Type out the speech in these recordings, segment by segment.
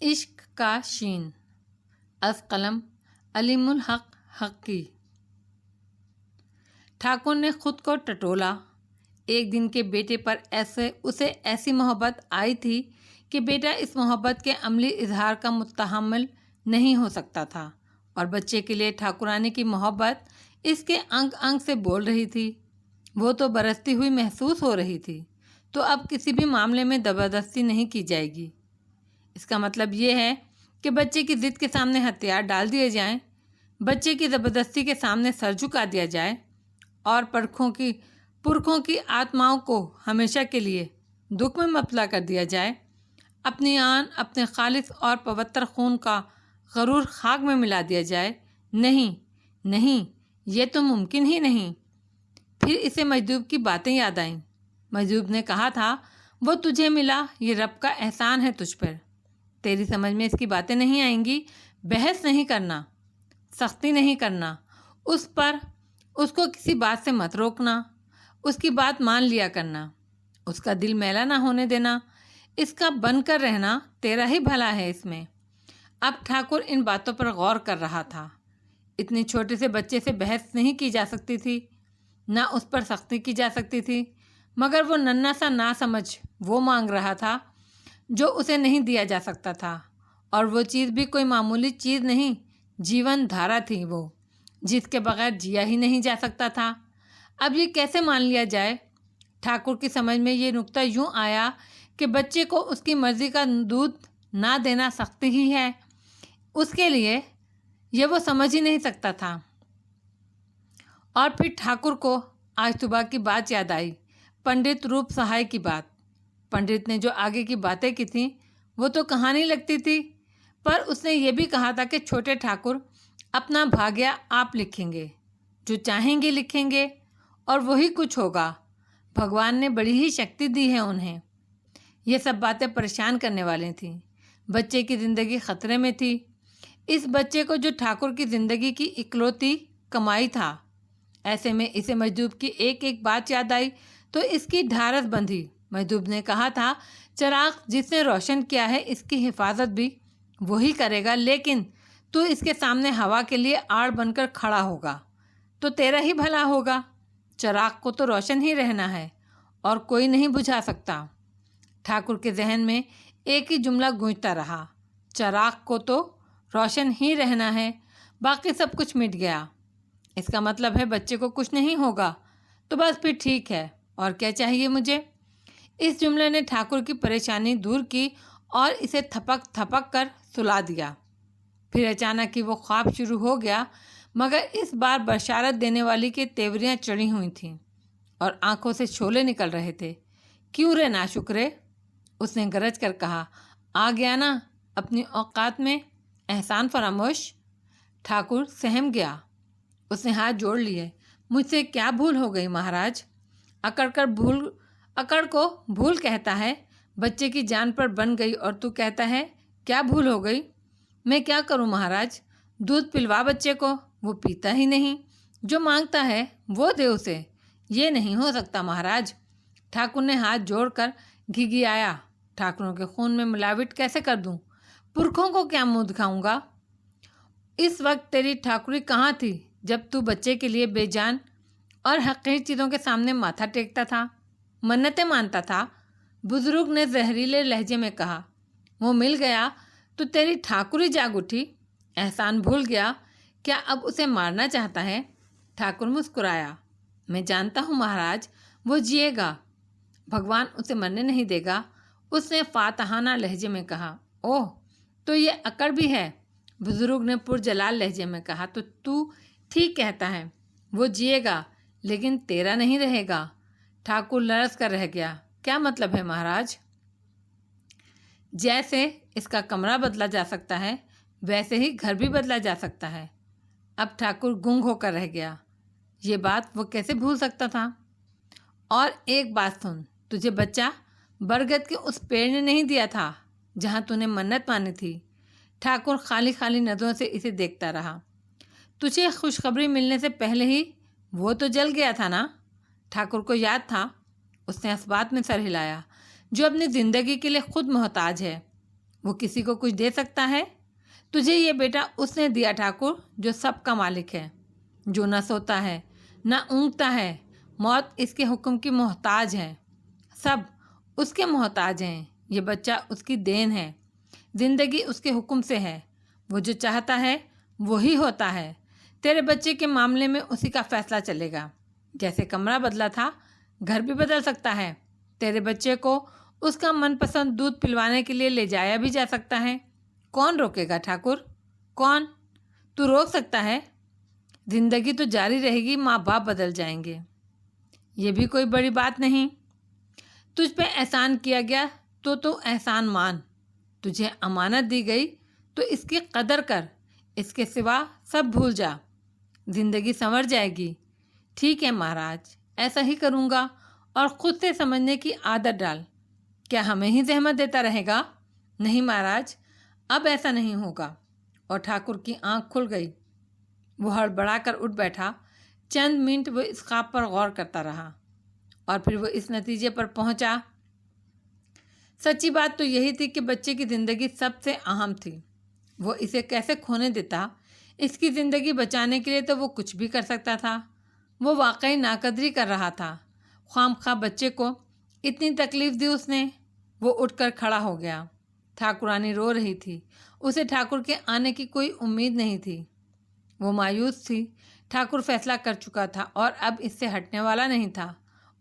عشق کا شین از قلم علیم الحق حقی۔ ٹھاکر نے خود کو ٹٹولا۔ ایک دن کے بیٹے پر اسے ایسی محبت آئی تھی کہ بیٹا اس محبت کے عملی اظہار کا متحمل نہیں ہو سکتا تھا، اور بچے کے لیے ٹھاکرانی کی محبت اس کے انگ انگ سے بول رہی تھی۔ وہ تو برستی ہوئی محسوس ہو رہی تھی۔ تو اب کسی بھی معاملے میں زبردستی نہیں کی جائے گی۔ اس کا مطلب یہ ہے کہ بچے کی ضد کے سامنے ہتھیار ڈال دیے جائیں، بچے کی زبردستی کے سامنے سر جھکا دیا جائے، اور پرکھوں کی آتماؤں کو ہمیشہ کے لیے دکھ میں مبتلا کر دیا جائے، اپنی آن اپنے خالص اور پوتر خون کا غرور خاک میں ملا دیا جائے۔ نہیں نہیں، یہ تو ممکن ہی نہیں۔ پھر اسے مجذوب کی باتیں یاد آئیں۔ مجذوب نے کہا تھا، وہ تجھے ملا، یہ رب کا احسان ہے تجھ پر۔ تیری سمجھ میں اس کی باتیں نہیں آئیں گی۔ بحث نہیں کرنا، سختی نہیں کرنا، اس کو کسی بات سے مت روکنا، اس کی بات مان لیا کرنا، اس کا دل میلا نہ ہونے دینا، اس کا بن کر رہنا تیرا ہی بھلا ہے اس میں۔ اب ٹھاکر ان باتوں پر غور کر رہا تھا۔ اتنے چھوٹے سے بچے سے بحث نہیں کی جا سکتی تھی، نہ اس پر سختی کی جا سکتی تھی، مگر وہ ننھا سا نا سمجھ وہ مانگ رہا تھا جو اسے نہیں دیا جا سکتا تھا، اور وہ چیز بھی کوئی معمولی چیز نہیں، جیون دھارا تھی وہ، جس کے بغیر جیا ہی نہیں جا سکتا تھا۔ اب یہ کیسے مان لیا جائے؟ ٹھاکر کی سمجھ میں یہ نکتہ یوں آیا کہ بچے کو اس کی مرضی کا دودھ نہ دینا سختی ہی ہے اس کے لیے، یہ وہ سمجھ ہی نہیں سکتا تھا۔ اور پھر ٹھاکر کو آج صبح کی بات یاد آئی، پنڈت روپ سہائے کی بات۔ پنڈت نے جو آگے کی باتیں کی تھیں وہ تو کہانی لگتی تھی، پر اس نے یہ بھی کہا تھا کہ چھوٹے ٹھاکر اپنا بھاگیہ آپ لکھیں گے، جو چاہیں گے لکھیں گے، اور وہی کچھ ہوگا۔ بھگوان نے بڑی ہی شکتی دی ہے انہیں۔ یہ سب باتیں پریشان کرنے والی تھیں۔ بچے کی زندگی خطرے میں تھی، اس بچے کو جو ٹھاکر کی زندگی کی اکلوتی کمائی تھا۔ ایسے میں اسے مجذوب کی ایک ایک بات یاد آئی تو اس کی ڈھارس بندھی۔ مجذوب نے کہا تھا، چراغ جس نے روشن کیا ہے اس کی حفاظت بھی وہی کرے گا، لیکن تو اس کے سامنے ہوا کے لیے آڑ بن کر کھڑا ہوگا تو تیرا ہی بھلا ہوگا۔ چراغ کو تو روشن ہی رہنا ہے اور کوئی نہیں بجھا سکتا۔ ٹھاکر کے ذہن میں ایک ہی جملہ گونجتا رہا، چراغ کو تو روشن ہی رہنا ہے، باقی سب کچھ مٹ گیا۔ اس کا مطلب ہے بچے کو کچھ نہیں ہوگا تو بس پھر ٹھیک ہے، اور کیا چاہیے مجھے؟ اس جملے نے ٹھاکر کی پریشانی دور کی اور اسے تھپک تھپک کر سلا دیا۔ پھر اچانک ہی وہ خواب شروع ہو گیا، مگر اس بار بشارت دینے والی کے تیوریاں چڑھی ہوئی تھیں اور آنکھوں سے شعلے نکل رہے تھے۔ کیوں رے ناشکرے؟ اس نے گرج کر کہا، آ گیا نا اپنی اوقات میں احسان فراموش؟ ٹھاکر سہم گیا۔ اس نے ہاتھ جوڑ لیے، مجھ سے کیا بھول ہو گئی مہاراج؟ اکڑ کو بھول کہتا ہے، بچے کی جان پر بن گئی اور تو کہتا ہے کیا بھول ہو گئی؟ میں کیا کروں مہاراج؟ دودھ پلوا بچے کو، وہ پیتا ہی نہیں، جو مانگتا ہے وہ دے اسے۔ یہ نہیں ہو سکتا مہاراج۔ ٹھاکر نے ہاتھ جوڑ کر گھگھیایا، ٹھاکروں کے خون میں ملاوٹ کیسے کر دوں؟ پرکھوں کو کیا منہ دکھاؤں گا؟ اس وقت تیری ٹھاکری کہاں تھی جب تو بچے کے لیے بے جان اور حقیر چیزوں کے سامنے ماتھا ٹیکتا تھا، منتیں مانتا تھا؟ بزرگ نے زہریلے لہجے میں کہا، وہ مل گیا تو تیری ٹھاکری جاگ اٹھی، احسان بھول گیا، کیا اب اسے مارنا چاہتا ہے؟ ٹھاکر مسکرایا، میں جانتا ہوں مہاراج، وہ جیے گا، بھگوان اسے مرنے نہیں دے گا۔ اس نے فاتحانہ لہجے میں کہا، اوہ تو یہ اکڑ بھی ہے؟ بزرگ نے پرجلال لہجے میں کہا، تو ٹھیک کہتا ہے، وہ جیے گا لیکن تیرا نہیں رہے گا۔ ٹھاکر لرز کر رہ گیا، کیا مطلب ہے مہاراج؟ جیسے اس کا کمرہ بدلا جا سکتا ہے ویسے ہی گھر بھی بدلا جا سکتا ہے۔ اب ٹھاکر گنگ ہو کر رہ گیا، یہ بات وہ کیسے بھول سکتا تھا؟ اور ایک بات سن، تجھے بچہ برگد کے اس پیڑ نے نہیں دیا تھا جہاں تو نے منت مانی تھی۔ ٹھاکر خالی خالی نظروں سے اسے دیکھتا رہا۔ تجھے خوشخبری ملنے سے پہلے ہی وہ تو جل گیا تھا نا؟ ٹھاکر کو یاد تھا۔ اس نے اس بات میں سر ہلایا، جو اپنی زندگی کے لیے خود محتاج ہے، وہ کسی کو کچھ دے سکتا ہے؟ تجھے یہ بیٹا اس نے دیا ٹھاکر جو سب کا مالک ہے، جو نہ سوتا ہے نہ اونگتا ہے، موت اس کے حکم کی محتاج ہے، سب اس کے محتاج ہیں، یہ بچہ اس کی دین ہے، زندگی اس کے حکم سے ہے، وہ جو چاہتا ہے وہی ہوتا ہے۔ تیرے بچے کے معاملے میں اسی کا فیصلہ چلے گا، جیسے کمرہ بدلا تھا گھر بھی بدل سکتا ہے۔ تیرے بچے کو اس کا من پسند دودھ پلوانے کے لیے لے جایا بھی جا سکتا ہے۔ کون روکے گا ٹھاکر؟ کون؟ تو روک سکتا ہے؟ زندگی تو جاری رہے گی، ماں باپ بدل جائیں گے، یہ بھی کوئی بڑی بات نہیں۔ تجھ پہ احسان کیا گیا تو احسان مان، تجھے امانت دی گئی تو اس کی قدر کر، اس کے سوا سب بھول جا، زندگی سنور جائے گی۔ ٹھیک ہے مہاراج، ایسا ہی کروں گا، اور خود سے سمجھنے کی عادت ڈال۔ کیا ہمیں ہی زحمت دیتا رہے گا؟ نہیں مہاراج، اب ایسا نہیں ہوگا۔ اور ٹھاکر کی آنکھ کھل گئی، وہ ہڑبڑا کر اٹھ بیٹھا۔ چند منٹ وہ اس خواب پر غور کرتا رہا، اور پھر وہ اس نتیجے پر پہنچا، سچی بات تو یہی تھی کہ بچے کی زندگی سب سے اہم تھی، وہ اسے کیسے کھونے دیتا؟ اس کی زندگی بچانے کے لیے تو وہ کچھ بھی کر سکتا تھا۔ وہ واقعی ناقدری کر رہا تھا، خواہ مخواہ بچے کو اتنی تکلیف دی اس نے۔ وہ اٹھ کر کھڑا ہو گیا۔ ٹھاکرانی رو رہی تھی، اسے ٹھاکر کے آنے کی کوئی امید نہیں تھی، وہ مایوس تھی۔ ٹھاکر فیصلہ کر چکا تھا اور اب اس سے ہٹنے والا نہیں تھا،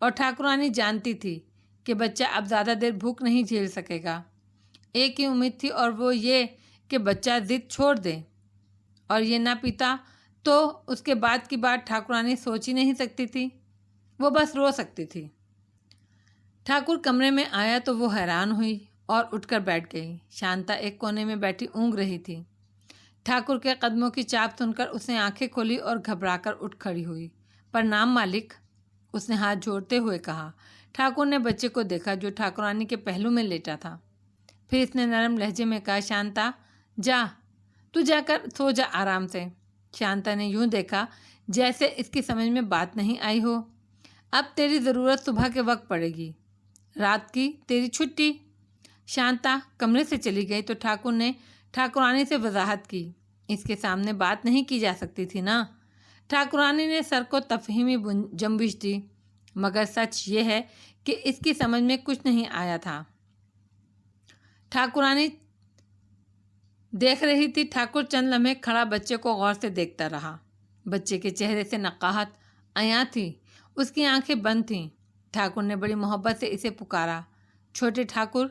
اور ٹھاکرانی جانتی تھی کہ بچہ اب زیادہ دیر بھوک نہیں جھیل سکے گا۔ ایک ہی امید تھی، اور وہ یہ کہ بچہ ضد چھوڑ دے، اور یہ نہ پیتا تو اس کے بعد کی بات ٹھاکرانی سوچ ہی نہیں سکتی تھی، وہ بس رو سکتی تھی۔ ٹھاکر کمرے میں آیا تو وہ حیران ہوئی اور اٹھ کر بیٹھ گئی۔ شانتا ایک کونے میں بیٹھی اونگ رہی تھی۔ ٹھاکر کے قدموں کی چاپ سن کر اس نے آنکھیں کھولی اور گھبرا کر اٹھ کھڑی ہوئی۔ پرنام مالک، اس نے ہاتھ جوڑتے ہوئے کہا۔ ٹھاکر نے بچے کو دیکھا جو ٹھاکرانی کے پہلو میں لیٹا تھا، پھر اس نے نرم لہجے میں کہا، شانتا جا، تو جا کر سو جا آرام سے۔ شانتا نے یوں دیکھا جیسے اس کی سمجھ میں بات نہیں آئی ہو۔ اب تیری ضرورت صبح کے وقت پڑے گی، رات کی تیری چھٹی۔ شانتا کمرے سے چلی گئی تو ٹھاکر نے ٹھاکرانی سے وضاحت کی، اس کے سامنے بات نہیں کی جا سکتی تھی نا۔ ٹھاکرانی نے سر کو تفہیمی جنبش دی، مگر سچ یہ ہے کہ اس کی سمجھ میں کچھ نہیں آیا تھا۔ ٹھاکرانی دیکھ رہی تھی۔ ٹھاکر چند لمحے کھڑا بچے کو غور سے دیکھتا رہا۔ بچے کے چہرے سے نقاہت عیاں تھی، اس کی آنکھیں بند تھیں۔ ٹھاکر نے بڑی محبت سے اسے پکارا، چھوٹے ٹھاکر،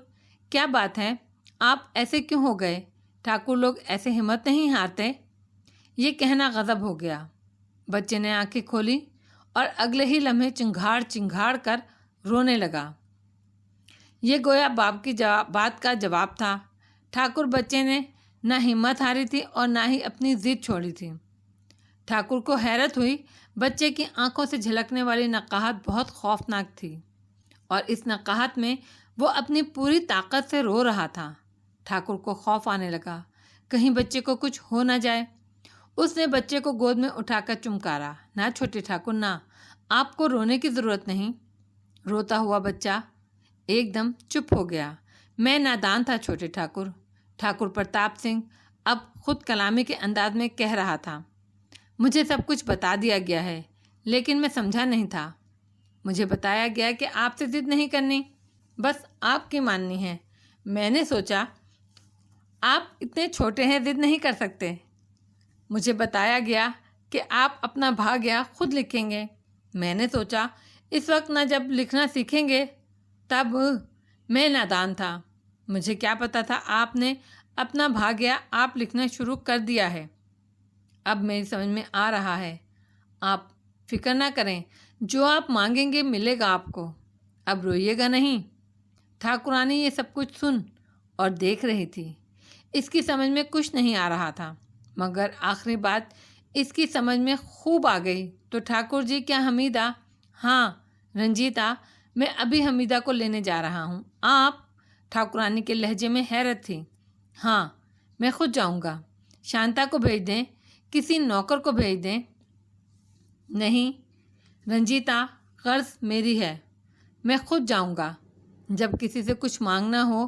کیا بات ہے؟ آپ ایسے کیوں ہو گئے؟ ٹھاکر لوگ ایسے ہمت نہیں ہارتے۔ یہ کہنا غضب ہو گیا۔ بچے نے آنکھیں کھولی اور اگلے ہی لمحے چنگھاڑ چنگھاڑ کر رونے لگا۔ یہ گویا باپ کی بات کا جواب تھا۔ ٹھاکر بچے نے نہ ہمت ہاری تھی اور نہ ہی اپنی ضد چھوڑی تھی۔ ٹھاکر کو حیرت ہوئی، بچے کی آنکھوں سے جھلکنے والی نقاہت بہت خوفناک تھی، اور اس نقاہت میں وہ اپنی پوری طاقت سے رو رہا تھا۔ ٹھاکر کو خوف آنے لگا، کہیں بچے کو کچھ ہو نہ جائے۔ اس نے بچے کو گود میں اٹھا کر چمکارا، نہ چھوٹے ٹھاکر نہ، آپ کو رونے کی ضرورت نہیں۔ روتا ہوا بچہ ایک دم چپ ہو گیا۔ میں نادان تھا چھوٹے ٹھاکر، ٹھاکر پرتاپ سنگھ اب خود کلامی کے انداز میں کہہ رہا تھا۔ مجھے سب کچھ بتا دیا گیا ہے، لیکن میں سمجھا نہیں تھا۔ مجھے بتایا گیا کہ آپ سے ضد نہیں کرنی، بس آپ کی ماننی ہے۔ میں نے سوچا آپ اتنے چھوٹے ہیں، ضد نہیں کر سکتے۔ مجھے بتایا گیا کہ آپ اپنا بھاگیہ خود لکھیں گے۔ میں نے سوچا اس وقت نہ جب لکھنا سیکھیں گے تب۔ میں نادان تھا، مجھے کیا پتا تھا آپ نے اپنا بھاگیہ آپ لکھنا شروع کر دیا ہے۔ اب میری سمجھ میں آ رہا ہے۔ آپ فکر نہ کریں، جو آپ مانگیں گے ملے گا آپ کو۔ اب روئیے گا نہیں۔ ٹھاکرانی یہ سب کچھ سن اور دیکھ رہی تھی۔ اس کی سمجھ میں کچھ نہیں آ رہا تھا، مگر آخری بات اس کی سمجھ میں خوب آ گئی۔ تو ٹھاکر جی کیا حمیدہ؟ ہاں رنجیتا، میں ابھی حمیدہ کو لینے جا رہا ہوں۔ آپ؟ ٹھاکرانی کے لہجے میں حیرت تھی۔ ہاں میں خود جاؤں گا۔ شانتا کو بھیج دیں، کسی نوکر کو بھیج دیں۔ نہیں رنجیتا، غرض میری ہے، میں خود جاؤں گا۔ جب کسی سے کچھ مانگنا ہو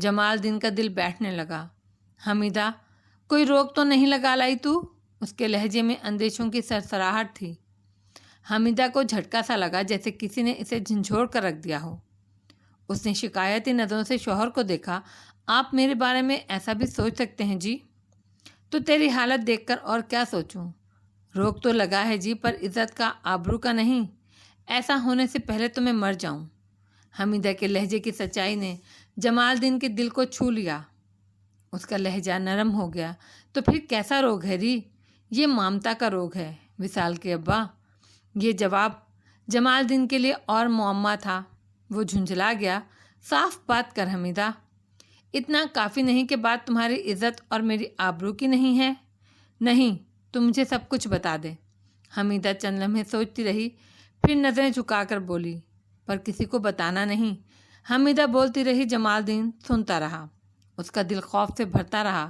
جمال دین کا دل بیٹھنے لگا۔ حمیدہ، کوئی روک تو نہیں لگا لائی تو؟ اس کے لہجے میں اندیشوں کی سرسراہٹ تھی۔ حمیدہ کو جھٹکا سا لگا، جیسے کسی نے اسے جھنجھوڑ کر رکھ دیا ہو۔ اس نے شکایتی نظروں سے شوہر کو دیکھا۔ آپ میرے بارے میں ایسا بھی سوچ سکتے ہیں جی؟ تو تیری حالت دیکھ کر اور کیا سوچوں؟ روک تو لگا ہے جی، پر عزت کا، آبرو کا نہیں۔ ایسا ہونے سے پہلے تو میں مر جاؤں۔ حمیدہ کے لہجے کی سچائی نے جمال دین کے دل کو چھو لیا۔ اس کا لہجہ نرم ہو گیا۔ تو پھر کیسا روگ ہے ری؟ یہ مامتا کا روگ ہے، وصال کے ابا۔ یہ جواب جمال دین کے لیے اور معمہ تھا۔ وہ جھنجھلا گیا۔ صاف بات کر حمیدہ، اتنا کافی نہیں کہ بات تمہاری عزت اور میری آبرو کی نہیں ہے؟ نہیں، تو مجھے سب کچھ بتا دے۔ حمیدہ چند لمحے سوچتی رہی، پھر نظریں جھکا کر بولی، پر کسی کو بتانا نہیں۔ حمیدہ بولتی رہی، جمال دین سنتا رہا۔ اس کا دل خوف سے بھرتا رہا۔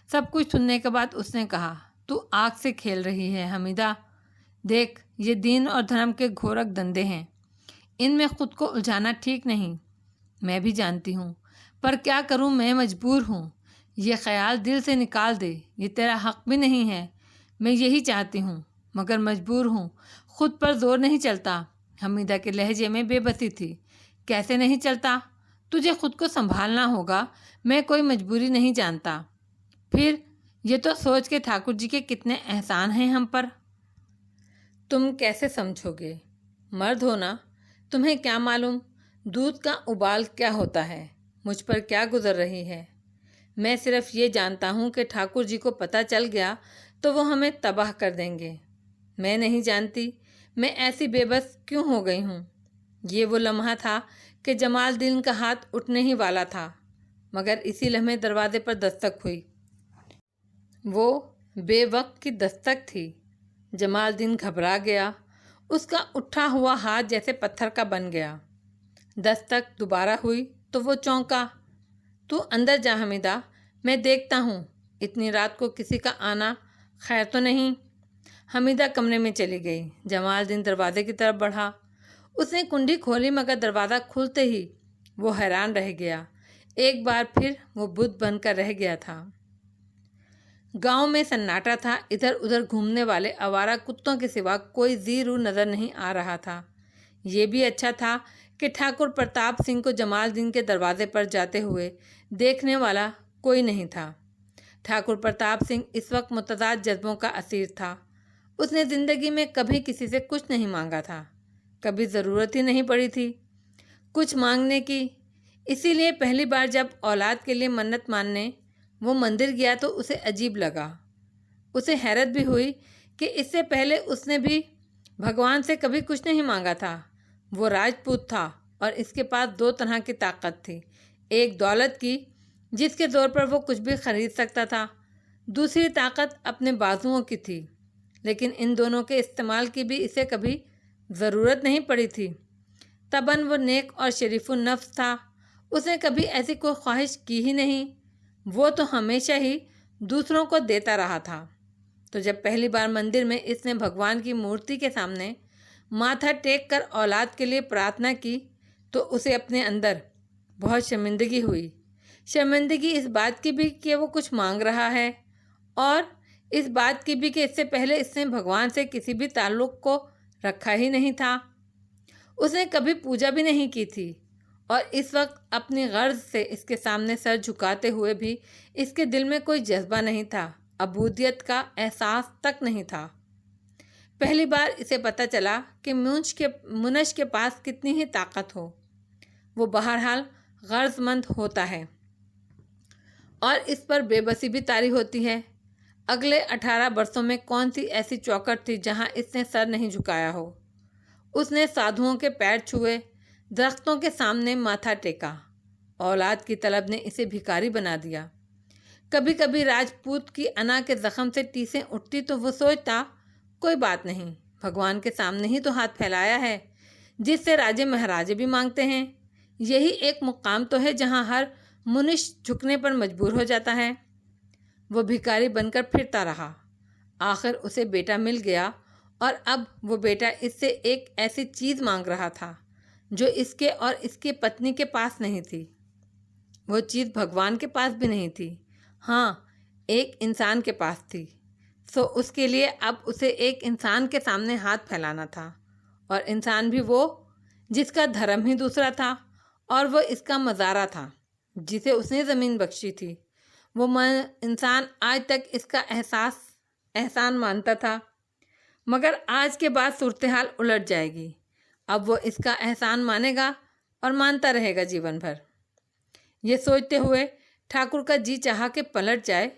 سب کچھ سننے کے بعد اس نے کہا، تو آگ سے کھیل رہی ہے حمیدہ۔ دیکھ، یہ دین اور دھرم کے گھورک دندے ہیں، ان میں خود کو الجھانا ٹھیک نہیں۔ میں بھی جانتی ہوں، پر کیا کروں، میں مجبور ہوں۔ یہ خیال دل سے نکال دے، یہ تیرا حق بھی نہیں ہے۔ میں یہی چاہتی ہوں، مگر مجبور ہوں، خود پر زور نہیں چلتا۔ حمیدہ کے لہجے میں بے بسی تھی۔ کیسے نہیں چلتا؟ تجھے خود کو سنبھالنا ہوگا، میں کوئی مجبوری نہیں جانتا۔ پھر یہ تو سوچ کے ٹھاکر جی کے کتنے احسان ہیں ہم پر۔ تم کیسے سمجھو گے؟ مرد ہونا، تمہیں کیا معلوم دودھ کا ابال کیا ہوتا ہے، مجھ پر کیا گزر رہی ہے۔ میں صرف یہ جانتا ہوں کہ ٹھاکر جی کو پتہ چل گیا تو وہ ہمیں تباہ کر دیں گے۔ میں نہیں جانتی میں ایسی بے بس کیوں ہو گئی ہوں۔ یہ وہ لمحہ تھا کہ جمال دین کا ہاتھ اٹھنے ہی والا تھا، مگر اسی لمحے دروازے پر دستک ہوئی۔ وہ بے وقت کی دستک تھی۔ جمال دین گھبرا گیا۔ اس کا اٹھا ہوا ہاتھ جیسے پتھر کا بن گیا۔ دستک دوبارہ ہوئی تو وہ چونکا۔ تو اندر جا حمیدہ، میں دیکھتا ہوں اتنی رات کو کسی کا آنا خیر تو نہیں۔ حمیدہ کمرے میں چلی گئی۔ جمال دین دروازے کی طرف بڑھا۔ اس نے کنڈی کھولی، مگر دروازہ کھلتے ہی وہ حیران رہ گیا۔ ایک بار پھر وہ بت بن کر رہ گیا تھا۔ گاؤں میں سناٹا تھا۔ ادھر ادھر گھومنے والے آوارہ کتوں کے سوا کوئی زی رو نظر نہیں آ رہا تھا۔ یہ بھی اچھا تھا کہ ٹھاکر پرتاپ سنگھ کو جمال دین کے دروازے پر جاتے ہوئے دیکھنے والا کوئی نہیں تھا۔ ٹھاکر پرتاپ سنگھ اس وقت متضاد جذبوں کا اسیر تھا۔ اس نے زندگی میں کبھی کسی سے کچھ نہیں مانگا تھا، کبھی ضرورت ہی نہیں پڑی تھی کچھ مانگنے کی۔ اسی لیے پہلی بار جب اولاد کے لیے منت ماننے وہ مندر گیا تو اسے عجیب لگا۔ اسے حیرت بھی ہوئی کہ اس سے پہلے اس نے بھی بھگوان سے کبھی کچھ نہیں مانگا تھا۔ وہ راجپوت تھا اور اس کے پاس دو طرح کی طاقت تھی، ایک دولت کی جس کے زور پر وہ کچھ بھی خرید سکتا تھا، دوسری طاقت اپنے بازوؤں کی تھی، لیکن ان دونوں کے استعمال کی بھی اسے کبھی ضرورت نہیں پڑی تھی۔ طبعاً وہ نیک اور شریف النفس تھا، اس نے کبھی ایسی کوئی خواہش کی ہی نہیں۔ وہ تو ہمیشہ ہی دوسروں کو دیتا رہا تھا۔ تو جب پہلی بار مندر میں اس نے بھگوان کی مورتی کے سامنے ماتھا ٹیک کر اولاد کے لیے پرارتھنا کی تو اسے اپنے اندر بہت شرمندگی ہوئی۔ شرمندگی اس بات کی بھی کہ وہ کچھ مانگ رہا ہے، اور اس بات کی بھی کہ اس سے پہلے اس نے بھگوان سے کسی بھی تعلق کو رکھا ہی نہیں تھا۔ اس نے کبھی پوجا بھی نہیں کی تھی، اور اس وقت اپنی غرض سے اس کے سامنے سر جھکاتے ہوئے بھی اس کے دل میں کوئی جذبہ نہیں تھا، عبودیت کا احساس تک نہیں تھا۔ پہلی بار اسے پتہ چلا کہ منش کے پاس کتنی ہی طاقت ہو، وہ بہرحال غرض مند ہوتا ہے، اور اس پر بے بسی بھی طاری ہوتی ہے۔ اگلے 18 برسوں میں کون سی ایسی چوکٹ تھی جہاں اس نے سر نہیں جھکایا ہو؟ اس نے سادھوؤں کے پیر چھوئے، درختوں کے سامنے ماتھا ٹیکا۔ اولاد کی طلب نے اسے بھکاری بنا دیا۔ کبھی کبھی راجپوت کی انا کے زخم سے ٹیسیں اٹھتی تو وہ سوچتا، کوئی بات نہیں، بھگوان کے سامنے ہی تو ہاتھ پھیلایا ہے، جس سے راجے مہاراجے بھی مانگتے ہیں۔ یہی ایک مقام تو ہے جہاں ہر منش جھکنے پر مجبور ہو جاتا ہے۔ وہ بھکاری بن کر پھرتا رہا۔ آخر اسے بیٹا مل گیا، اور اب وہ بیٹا اس سے ایک ایسی چیز مانگ رہا تھا جو اس کے اور اس کی پتنی کے پاس نہیں تھی۔ وہ چیز بھگوان کے پاس بھی نہیں تھی، ہاں ایک انسان کے پاس تھی۔ سو اس کے لیے اب اسے ایک انسان کے سامنے ہاتھ پھیلانا تھا، اور انسان بھی وہ جس کا دھرم ہی دوسرا تھا، اور وہ اس کا مزارع تھا جسے اس نے زمین بخشی تھی۔ وہ انسان آج تک اس کا احسان مانتا تھا، مگر آج کے بعد صورتحال الٹ جائے گی۔ اب وہ اس کا احسان مانے گا اور مانتا رہے گا جیون بھر۔ یہ سوچتے ہوئے ٹھاکر کا جی چاہا کہ پلٹ جائے،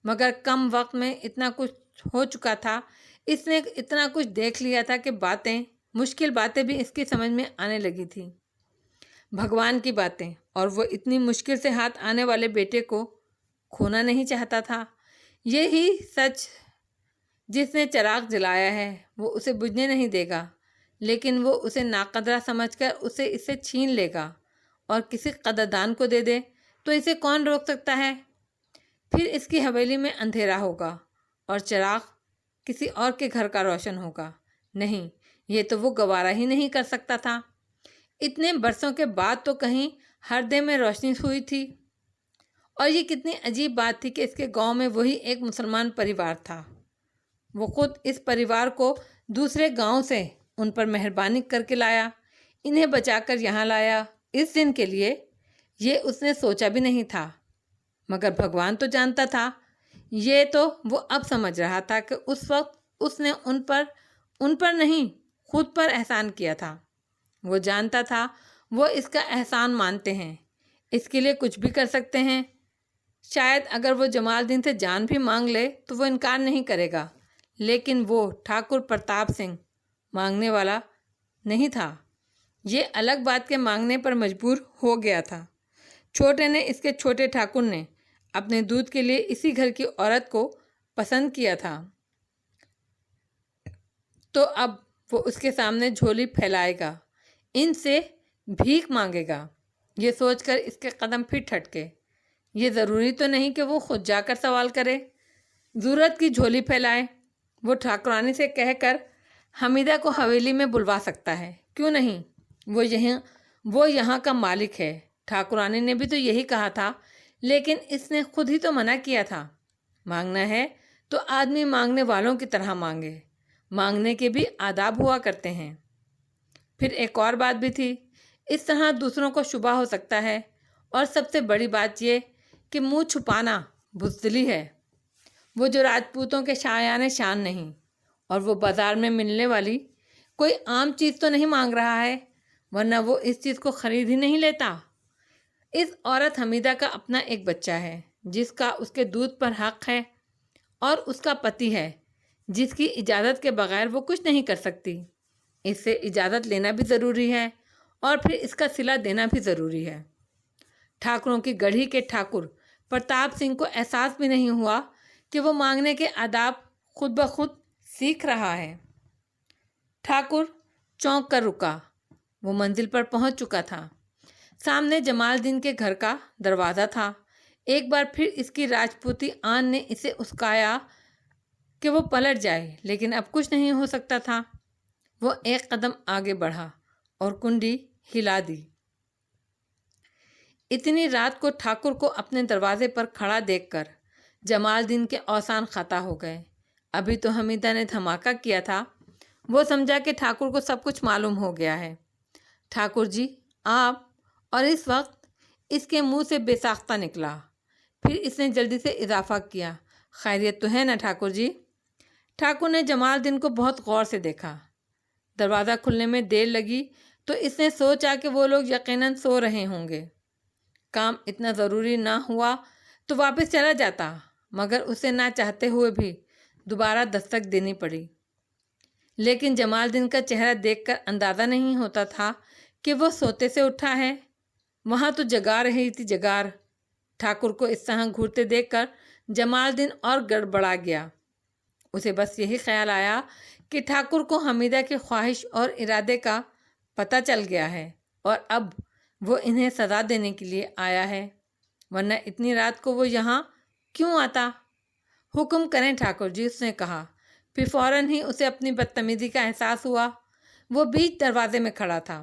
مگر کم وقت میں اتنا کچھ ہو چکا تھا، اس نے اتنا کچھ دیکھ لیا تھا کہ مشکل باتیں بھی اس کی سمجھ میں آنے لگی تھی، بھگوان کی باتیں، اور وہ اتنی مشکل سے ہاتھ آنے والے بیٹے کو کھونا نہیں چاہتا تھا۔ یہی سچ، جس نے چراغ جلایا ہے وہ اسے بجھنے نہیں دے گا، لیکن وہ اسے ناقدرہ سمجھ کر اس سے چھین لے گا، اور کسی قدردان کو دے دے تو اسے کون روک سکتا ہے؟ پھر اس کی حویلی میں اندھیرا ہوگا اور چراغ کسی اور کے گھر کا روشن ہوگا۔ نہیں، یہ تو وہ گوارا ہی نہیں کر سکتا تھا۔ اتنے برسوں کے بعد تو کہیں ہردے میں روشنی ہوئی تھی، اور یہ کتنی عجیب بات تھی کہ اس کے گاؤں میں وہی ایک مسلمان پریوار تھا۔ وہ خود اس پریوار کو دوسرے گاؤں سے ان پر مہربانی کر کے لایا، انہیں بچا کر یہاں لایا اس دن کے لیے۔ یہ اس نے سوچا بھی نہیں تھا، مگر بھگوان تو جانتا تھا۔ یہ تو وہ اب سمجھ رہا تھا کہ اس وقت اس نے ان پر نہیں، خود پر احسان کیا تھا۔ وہ جانتا تھا وہ اس کا احسان مانتے ہیں، اس کے لیے کچھ بھی کر سکتے ہیں۔ شاید اگر وہ جمال دین سے جان بھی مانگ لے تو وہ انکار نہیں کرے گا، لیکن وہ ٹھاکر پرتاپ سنگھ مانگنے والا نہیں تھا۔ یہ الگ بات کے مانگنے پر مجبور ہو گیا تھا۔ چھوٹے نے، اس کے چھوٹے ٹھاکر نے اپنے دودھ کے لیے اسی گھر کی عورت کو پسند کیا تھا، تو اب وہ اس کے سامنے جھولی پھیلائے گا، ان سے بھیک مانگے گا۔ یہ سوچ کر اس کے قدم پھر ٹھٹکے۔ یہ ضروری تو نہیں کہ وہ خود جا کر سوال کرے، ضرورت کی جھولی پھیلائے۔ وہ ٹھاکرانی سے کہہ کر حمیدہ کو حویلی میں بلوا سکتا ہے، کیوں نہیں؟ وہ یہاں کا مالک ہے۔ ٹھاکرانی نے بھی تو یہی کہا تھا، لیکن اس نے خود ہی تو منع کیا تھا۔ مانگنا ہے تو آدمی مانگنے والوں کی طرح مانگے، مانگنے کے بھی آداب ہوا کرتے ہیں۔ پھر ایک اور بات بھی تھی، اس طرح دوسروں کو شبہ ہو سکتا ہے، اور سب سے بڑی بات یہ کہ منہ چھپانا بزدلی ہے۔ وہ جو راجپوتوں کے شایان شان نہیں، اور وہ بازار میں ملنے والی کوئی عام چیز تو نہیں مانگ رہا ہے، ورنہ وہ اس چیز کو خرید ہی نہیں لیتا۔ اس عورت حمیدہ کا اپنا ایک بچہ ہے جس کا اس کے دودھ پر حق ہے، اور اس کا پتی ہے جس کی اجازت کے بغیر وہ کچھ نہیں کر سکتی۔ اس سے اجازت لینا بھی ضروری ہے، اور پھر اس کا صلہ دینا بھی ضروری ہے۔ ٹھاکروں کی گڑھی کے ٹھاکر پرتاپ سنگھ کو احساس بھی نہیں ہوا کہ وہ مانگنے کے آداب خود بخود سیکھ رہا ہے۔ ٹھاکر چونک کر رکا۔ وہ منزل پر پہنچ چکا تھا۔ سامنے جمال دین کے گھر کا دروازہ تھا۔ ایک بار پھر اس کی راجپوتی آن نے اسے اسکایا کہ وہ پلٹ جائے، لیکن اب کچھ نہیں ہو سکتا تھا۔ وہ ایک قدم آگے بڑھا اور کنڈی ہلا دی۔ اتنی رات کو ٹھاکر کو اپنے دروازے پر کھڑا دیکھ کر جمال دین کے اوسان خطا ہو گئے۔ ابھی تو حمیدہ نے دھماکہ کیا تھا۔ وہ سمجھا کہ ٹھاکر کو سب کچھ معلوم ہو گیا ہے۔ ٹھاکر جی، آپ، اور اس وقت اس کے منہ سے بے ساختہ نکلا۔ پھر اس نے جلدی سے اضافہ کیا، خیریت تو ہے نا ٹھاکر جی؟ ٹھاکر نے جمال دین کو بہت غور سے دیکھا۔ دروازہ کھلنے میں دیر لگی تو اس نے سوچا کہ وہ لوگ یقیناً سو رہے ہوں گے۔ کام اتنا ضروری نہ ہوا تو واپس چلا جاتا، مگر اسے نہ چاہتے ہوئے بھی دوبارہ دستک دینی پڑی۔ لیکن جمال دین کا چہرہ دیکھ کر اندازہ نہیں ہوتا تھا کہ وہ سوتے سے اٹھا ہے۔ وہاں تو جگار رہی تھی جگار۔ ٹھاکر کو اس طرح گھورتے دیکھ کر جمال دین اور گڑبڑا گیا۔ اسے بس یہی خیال آیا کہ ٹھاکر کو حمیدہ کی خواہش اور ارادے کا پتہ چل گیا ہے، اور اب وہ انہیں سزا دینے کے لیے آیا ہے، ورنہ اتنی رات کو وہ یہاں کیوں آتا؟ حکم کریں ٹھاکر جی، اس نے کہا۔ پھر فوراً ہی اسے اپنی بدتمیزی کا احساس ہوا۔ وہ بیچ دروازے میں کھڑا تھا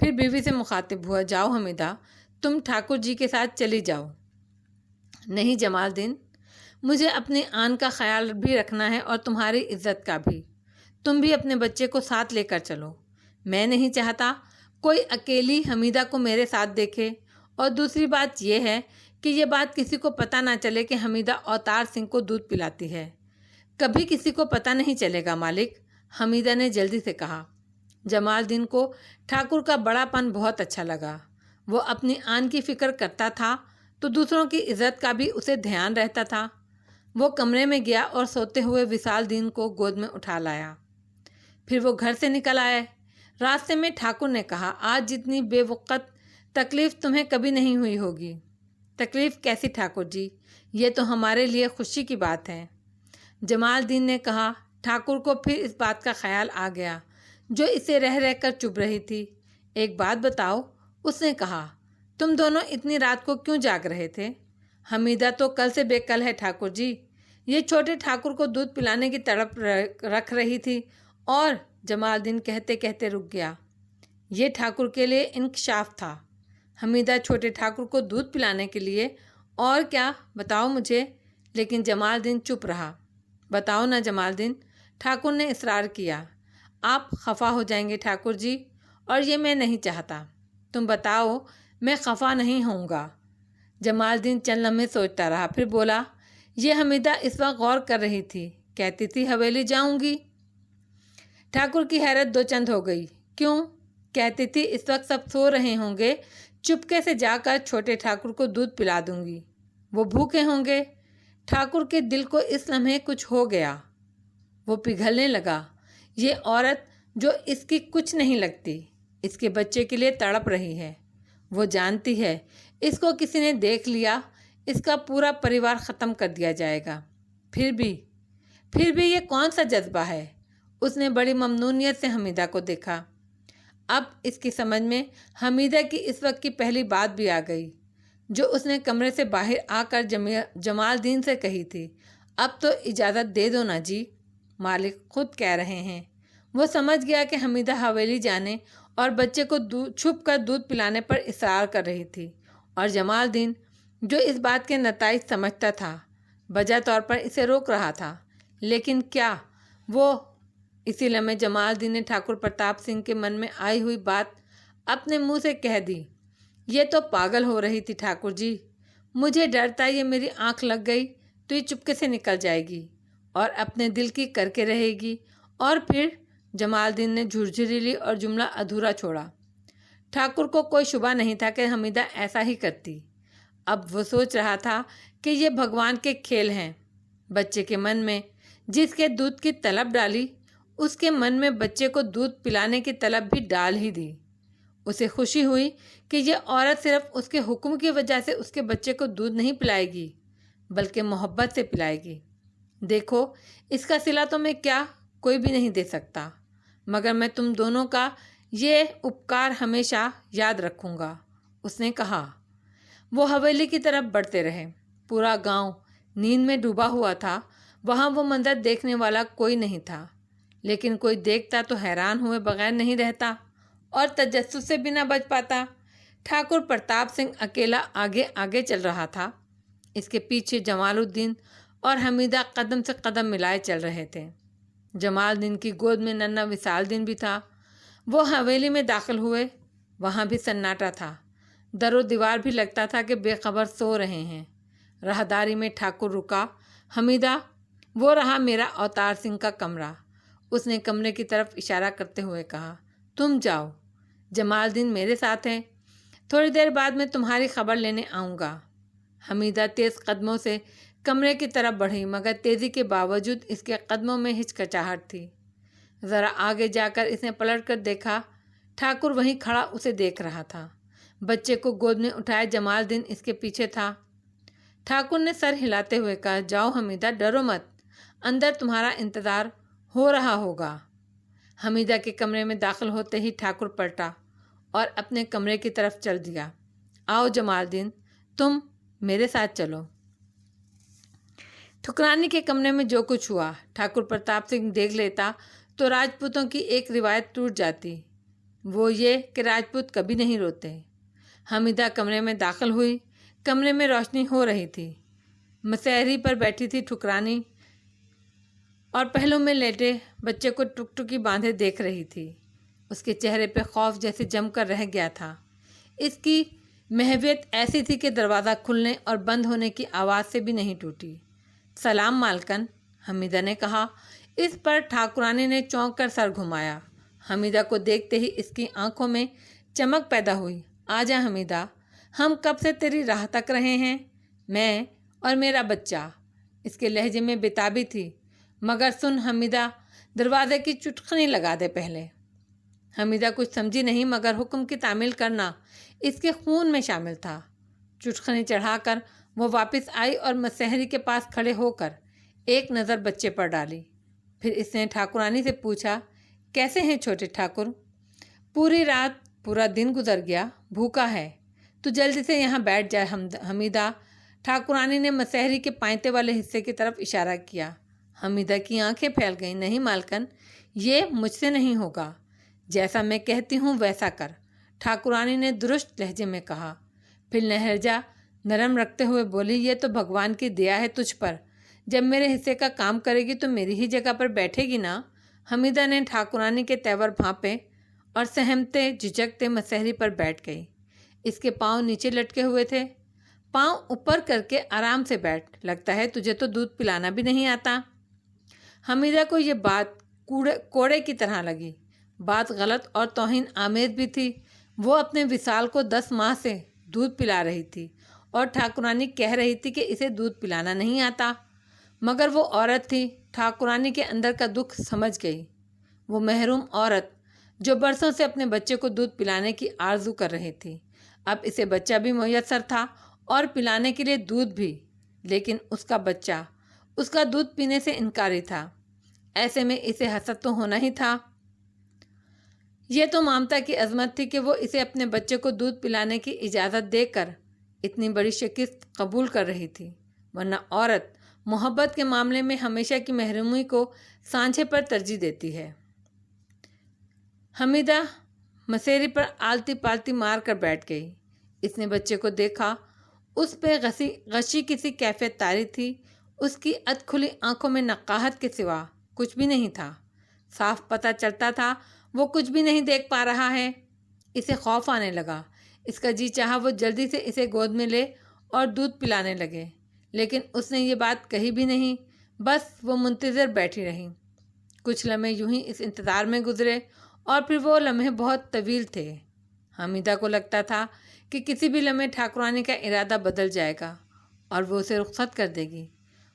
پھر بیوی سے مخاطب ہوا، جاؤ حمیدہ، تم ٹھاکر جی کے ساتھ چلی جاؤ۔ نہیں جمال الدین، مجھے اپنی آن کا خیال بھی رکھنا ہے اور تمہاری عزت کا بھی۔ تم بھی اپنے بچے کو ساتھ لے کر چلو۔ میں نہیں چاہتا کوئی اکیلی حمیدہ کو میرے ساتھ دیکھے، اور دوسری بات یہ ہے کہ یہ بات کسی کو پتہ نہ چلے کہ حمیدہ اوتار سنگھ کو دودھ پلاتی ہے۔ کبھی کسی کو پتہ نہیں چلے گا مالک، حمیدہ نے جلدی سے کہا۔ جمال الدین کو ٹھاکر کا بڑا پن بہت اچھا لگا۔ وہ اپنی آن کی فکر کرتا تھا تو دوسروں کی عزت کا بھی اسے دھیان رہتا تھا۔ وہ کمرے میں گیا اور سوتے ہوئے وصال الدین کو گود میں اٹھا لایا۔ پھر وہ گھر سے نکل آئے۔ راستے میں ٹھاکر نے کہا، آج جتنی بے وقت تکلیف تمہیں کبھی نہیں ہوئی ہوگی۔ تکلیف کیسی ٹھاکر جی؟ یہ تو ہمارے لیے خوشی کی بات ہے، جمال الدین نے کہا۔ ٹھاکر کو پھر اس بات کا خیال آ گیا جو اسے رہ رہ کر چبھ رہی تھی۔ ایک بات بتاؤ، اس نے کہا، تم دونوں اتنی رات کو کیوں جاگ رہے تھے؟ حمیدہ تو کل سے بے کل ہے ٹھاکر جی، یہ چھوٹے ٹھاکر کو دودھ پلانے کی تڑپ رکھ رہی تھی۔ اور جمال الدین کہتے کہتے رک گیا۔ یہ ٹھاکر کے لیے انکشاف تھا۔ حمیدہ چھوٹے ٹھاکر کو دودھ پلانے کے لیے؟ اور کیا، بتاؤ مجھے۔ لیکن جمال الدین چپ رہا۔ بتاؤ نا جمال الدین، ٹھاکر نے اصرار کیا۔ آپ خفا ہو جائیں گے ٹھاکر جی، اور یہ میں نہیں چاہتا۔ تم بتاؤ، میں خفا نہیں ہوں گا۔ جمال الدین چند لمحے سوچتا رہا، پھر بولا، یہ حمیدہ اس وقت غور کر رہی تھی، کہتی تھی حویلی جاؤں گی۔ ٹھاکر کی حیرت دو چند ہو گئی۔ کیوں؟ کہتی تھی اس وقت سب سو رہے ہوں گے، چپکے سے جا کر چھوٹے ٹھاکر کو دودھ پلا دوں گی، وہ بھوکے ہوں گے۔ ٹھاکر کے دل کو اس لمحے کچھ ہو گیا، وہ پگھلنے لگا۔ یہ عورت جو اس کی کچھ نہیں لگتی، اس کے بچے کے لیے تڑپ رہی ہے۔ وہ جانتی ہے اس کو کسی نے دیکھ لیا، اس کا پورا پریوار ختم کر دیا جائے گا۔ پھر بھی یہ کون سا جذبہ ہے؟ اس نے بڑی ممنونیت سے حمیدہ کو دیکھا۔ اب اس کی سمجھ میں حمیدہ کی اس وقت کی پہلی بات بھی آ گئی جو اس نے کمرے سے باہر آ کر جمال الدین سے کہی تھی، اب تو اجازت دے دو نا جی، مالک خود کہہ رہے ہیں۔ وہ سمجھ گیا کہ حمیدہ حویلی جانے اور بچے کو چھپ کر دودھ پلانے پر اصرار کر رہی تھی، اور جمال الدین جو اس بات کے نتائج سمجھتا تھا بجا طور پر اسے روک رہا تھا۔ لیکن کیا وہ اسی لمحے جمال الدین نے ٹھاکر پرتاپ سنگھ کے من میں آئی ہوئی بات اپنے منہ سے کہہ دی۔ یہ تو پاگل ہو رہی تھی ٹھاکر جی، مجھے ڈر تھا یہ میری آنکھ لگ گئی تو یہ چپکے سے نکل جائے گی اور اپنے دل کی کر کے رہے گی۔ اور پھر جمال الدین نے جھرجھری لی اور جملہ ادھورا چھوڑا۔ ٹھاکر کو کوئی شبہ نہیں تھا کہ حمیدہ ایسا ہی کرتی۔ اب وہ سوچ رہا تھا کہ یہ بھگوان کے کھیل ہیں۔ بچے کے من میں جس کے دودھ کی طلب ڈالی، اس کے من میں بچے کو دودھ پلانے کی طلب بھی ڈال ہی دی۔ اسے خوشی ہوئی کہ یہ عورت صرف اس کے حکم کی وجہ سے اس کے بچے کو دودھ نہیں پلائے گی بلکہ محبت سے پلائے گی۔ دیکھو، اس کا صلہ تو میں کیا کوئی بھی نہیں دے سکتا، مگر میں تم دونوں کا یہ اپکار ہمیشہ یاد رکھوں گا، اس نے کہا۔ وہ حویلی کی طرف بڑھتے رہے۔ پورا گاؤں نیند میں ڈوبا ہوا تھا، وہاں وہ منظر دیکھنے والا کوئی نہیں تھا، لیکن کوئی دیکھتا تو حیران ہوئے بغیر نہیں رہتا اور تجسس سے بھی نہ بچ پاتا۔ ٹھاکر پرتاپ سنگھ اکیلا آگے آگے چل رہا تھا، اس کے پیچھے جمال الدین اور حمیدہ قدم سے قدم ملائے چل رہے تھے۔ جمال الدین کی گود میں ننھا وصال الدین بھی تھا۔ وہ حویلی میں داخل ہوئے، وہاں بھی سناٹا تھا، در و دیوار بھی لگتا تھا کہ بے خبر سو رہے ہیں۔ راہداری میں ٹھاکر رکا۔ حمیدہ، وہ رہا میرا اوتار سنگھ کا کمرہ، اس نے کمرے کی طرف اشارہ کرتے ہوئے کہا۔ تم جاؤ، جمال الدین میرے ساتھ ہے، تھوڑی دیر بعد میں تمہاری خبر لینے آؤں گا۔ حمیدہ تیز قدموں سے کمرے کی طرف بڑھی، مگر تیزی کے باوجود اس کے قدموں میں ہچکچاہٹ تھی۔ ذرا آگے جا کر اس نے پلٹ کر دیکھا، ٹھاکر وہیں کھڑا اسے دیکھ رہا تھا۔ بچے کو گود میں اٹھائے جمال الدین اس کے پیچھے تھا۔ ٹھاکر نے سر ہلاتے ہوئے کہا، جاؤ حمیدہ، ڈرو مت، اندر تمہارا انتظار ہو رہا ہوگا۔ حمیدہ کے کمرے میں داخل ہوتے ہی ٹھاکر پلٹا اور اپنے کمرے کی طرف چل دیا۔ آؤ جمال الدین، تم میرے ساتھ چلو۔ ٹھکرانی کے کمرے میں جو کچھ ہوا ٹھاکر پرتاپ سنگھ دیکھ لیتا تو راجپوتوں کی ایک روایت ٹوٹ جاتی، وہ یہ کہ راجپوت کبھی نہیں روتے۔ حمیدہ کمرے میں داخل ہوئی۔ کمرے میں روشنی ہو رہی تھی۔ مسہری پر بیٹھی تھی ٹھکرانی اور پہلو میں لیٹے بچے کو ٹکٹکی باندھے دیکھ رہی تھی۔ اس کے چہرے پہ خوف جیسے جم کر رہ گیا تھا۔ اس کی محویت ایسی تھی کہ دروازہ کھلنے اور بند ہونے کی آواز سے بھی نہیں ٹوٹی۔ سلام مالکن، حمیدہ نے کہا۔ اس پر ٹھاکرانی نے چونک کر سر گھمایا۔ حمیدہ کو دیکھتے ہی اس کی آنکھوں میں چمک پیدا ہوئی۔ آجا حمیدہ، ہم کب سے تیری راہ تک رہے ہیں، میں اور میرا بچہ۔ اس کے لہجے میں بےتابی تھی۔ مگر سن حمیدہ، دروازے کی چٹکنی لگا دے پہلے۔ حمیدہ کچھ سمجھی نہیں، مگر حکم کی تعمیل کرنا اس کے خون میں شامل تھا۔ چٹکنی چڑھا کر وہ واپس آئی اور مسہری کے پاس کھڑے ہو کر ایک نظر بچے پر ڈالی۔ پھر اس نے ٹھاکرانی سے پوچھا، کیسے ہیں چھوٹے ٹھاکر؟ پوری رات پورا دن گزر گیا، بھوکا ہے، تو جلدی سے یہاں بیٹھ جائے حمیدہ۔ ٹھاکرانی نے مسہری کے پائنتے والے حصے کی طرف اشارہ کیا۔ حمیدہ کی آنکھیں پھیل گئیں۔ نہیں مالکن، یہ مجھ سے نہیں ہوگا، جیسا میں کہتی ہوں ویسا کر، ٹھاکرانی نے درست لہجے میں کہا۔ پھر لہجہ نرم رکھتے ہوئے بولی، یہ تو بھگوان کی دیا ہے تجھ پر، جب میرے حصے کا کام کرے گی تو میری ہی جگہ پر بیٹھے گی نا۔ حمیدہ نے ٹھاکرانی کے تیور بھانپے اور سہمتے جھجکتے مسہری پر بیٹھ گئی۔ اس کے پاؤں نیچے لٹکے ہوئے تھے۔ پاؤں اوپر کر کے آرام سے بیٹھ، لگتا ہے تجھے تو دودھ پلانا بھی نہیں آتا۔ حمیدہ کو یہ بات کوڑے کی طرح لگی۔ بات غلط اور توہین آمیز بھی تھی۔ وہ اپنے وصال کو 10 ماہ سے دودھ پلا رہی تھی اور ٹھاکرانی کہہ رہی تھی کہ اسے دودھ پلانا نہیں آتا۔ مگر وہ عورت تھی، ٹھاکرانی کے اندر کا دکھ سمجھ گئی۔ وہ محروم عورت جو برسوں سے اپنے بچے کو دودھ پلانے کی آرزو کر رہی تھی، اب اسے بچہ بھی میسر تھا اور پلانے کے لیے دودھ بھی، لیکن اس کا بچہ اس کا دودھ پینے سے انکاری تھا۔ ایسے میں اسے حسد تو ہونا ہی تھا۔ یہ تو ممتا کی عظمت تھی کہ وہ اسے اپنے بچے کو دودھ پلانے کی اجازت دے کر اتنی بڑی شکست قبول کر رہی تھی، ورنہ عورت محبت کے معاملے میں ہمیشہ کی محرومی کو سانچے پر ترجیح دیتی ہے۔ حمیدہ مسہری پر آلتی پالتی مار کر بیٹھ گئی۔ اس نے بچے کو دیکھا۔ اس پہ غشی کسی کیفیت طاری تھی۔ اس کی اد کھلی آنکھوں میں نقاہت کے سوا کچھ بھی نہیں تھا۔ صاف پتہ چلتا تھا وہ کچھ بھی نہیں دیکھ پا رہا ہے۔ اسے خوف آنے لگا۔ اس کا جی چاہا وہ جلدی سے اسے گود میں لے اور دودھ پلانے لگے، لیکن اس نے یہ بات کہی بھی نہیں، بس وہ منتظر بیٹھی رہی۔ کچھ لمحے یوں ہی اس انتظار میں گزرے اور پھر وہ لمحے بہت طویل تھے۔ حمیدہ کو لگتا تھا کہ کسی بھی لمحے ٹھاکرانی کا ارادہ بدل جائے گا اور وہ اسے رخصت کر دے گی۔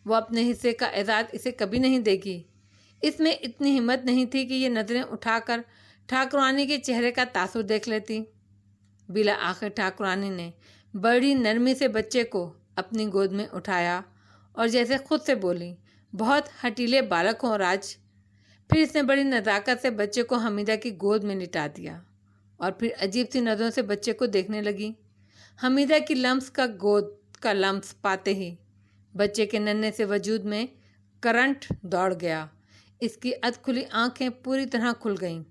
وہ اپنے حصے کا اعزاز اسے کبھی نہیں دے گی۔ اس میں اتنی ہمت نہیں تھی کہ یہ نظریں اٹھا کر ٹھاکرانی کے چہرے کا تاثر دیکھ لیتی۔ بالآخر ٹھاکرانی نے بڑی نرمی سے بچے کو اپنی گود میں اٹھایا اور جیسے خود سے بولی، بہت ہٹیلے بالک ہوں راج۔ پھر اس نے بڑی نزاکت سے بچے کو حمیدہ کی گود میں لٹا دیا اور پھر عجیب سی نظروں سے بچے کو دیکھنے لگی۔ حمیدہ کی لمس کا گود کا لمس پاتے ہی بچے کے ننھے سے وجود میں کرنٹ دوڑ گیا۔ اس کی اد کھلی آنکھیں پوری طرح کھل گئیں،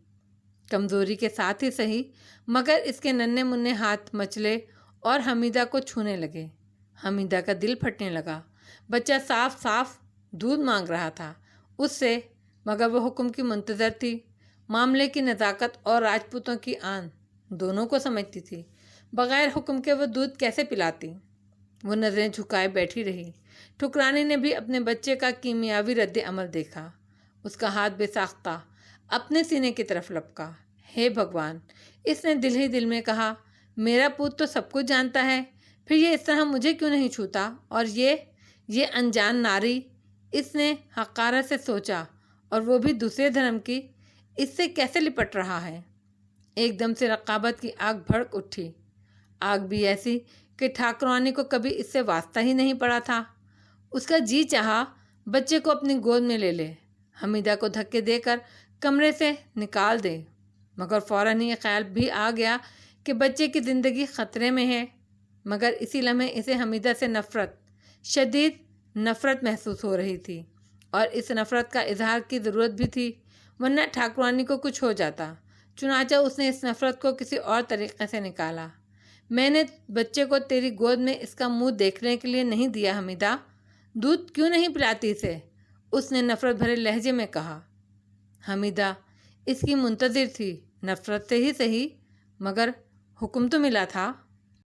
کمزوری کے ساتھ ہی صحیح، مگر اس کے ننھے منھے ہاتھ مچلے اور حمیدہ کو چھونے لگے۔ حمیدہ کا دل پھٹنے لگا۔ بچہ صاف صاف دودھ مانگ رہا تھا اس سے، مگر وہ حکم کی منتظر تھی۔ معاملے کی نزاکت اور راجپوتوں کی آن دونوں کو سمجھتی تھی۔ بغیر حکم کے وہ دودھ کیسے پلاتی؟ وہ نظریں جھکائے بیٹھی رہی۔ ٹھکرانی نے بھی اپنے بچے کا کیمیاوی رد عمل دیکھا۔ اس کا ہاتھ بے ساختہ اپنے سینے کی طرف لپکا۔ ہے بھگوان، اس نے دل ہی دل میں کہا، میرا پوت تو سب کچھ جانتا ہے، پھر یہ اس طرح مجھے کیوں نہیں چھوتا؟ اور یہ انجان ناری، اس نے حقارت سے سوچا، اور وہ بھی دوسرے دھرم کی، اس سے کیسے لپٹ رہا ہے؟ ایک دم سے رقابت کی آگ بھڑک اٹھی، آگ بھی ایسی کہ ٹھاکرانی کو کبھی اس سے واسطہ ہی نہیں پڑا تھا۔ اس کا جی چاہا بچے کو اپنی گود میں لے لے، حمیدہ کو دھکے دے کر کمرے سے نکال دے، مگر فوراً یہ خیال بھی آ گیا کہ بچے کی زندگی خطرے میں ہے۔ مگر اسی لمحے اسے حمیدہ سے نفرت، شدید نفرت محسوس ہو رہی تھی، اور اس نفرت کا اظہار کی ضرورت بھی تھی، ورنہ ٹھاکرانی کو کچھ ہو جاتا چنانچہ اس نے اس نفرت کو کسی اور طریقے سے نکالا۔ میں نے بچے کو تیری گود میں اس کا منہ دیکھنے کے لیے نہیں دیا حمیدہ، دودھ کیوں نہیں پلاتی اسے؟ اس نے نفرت بھرے لہجے میں کہا۔ حمیدہ اس کی منتظر تھی، نفرت سے ہی صحیح، مگر حکم تو ملا تھا۔